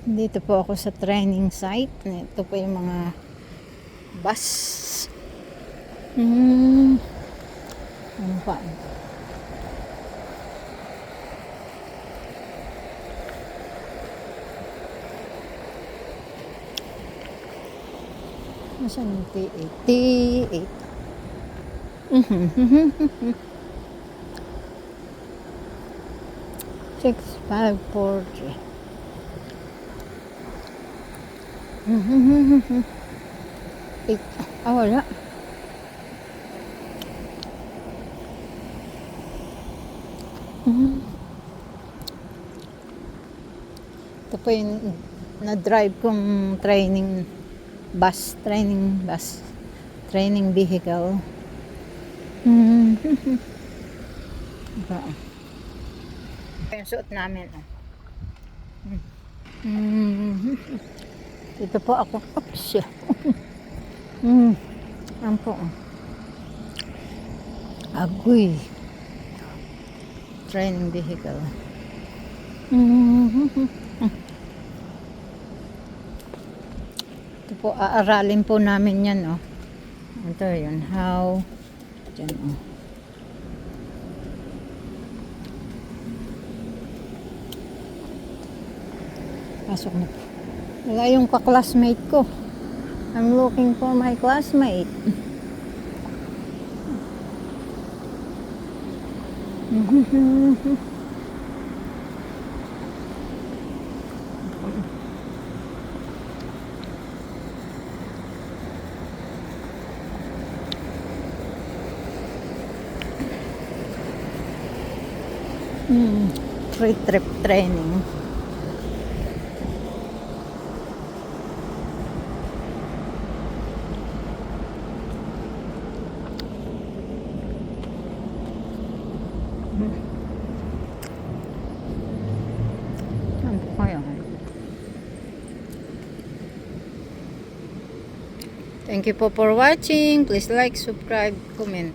Dito po ako sa training site. Ito po yung mga bus. Ano pa? Nasaan yung T8? T8. 6543. Wala. Ito po yung na-drive kong training vehicle. Yung suot namin. Ito po ako. Oops. Yan po. Agoy. Training vehicle. Ito po, aaralin po namin yan, oh. Ito yun, how. Diyan, oh. Pasok na po. Wala yung ka-classmate ko. I'm looking for my classmate. Free trip training. Thank you po for watching. Please like, subscribe, comment.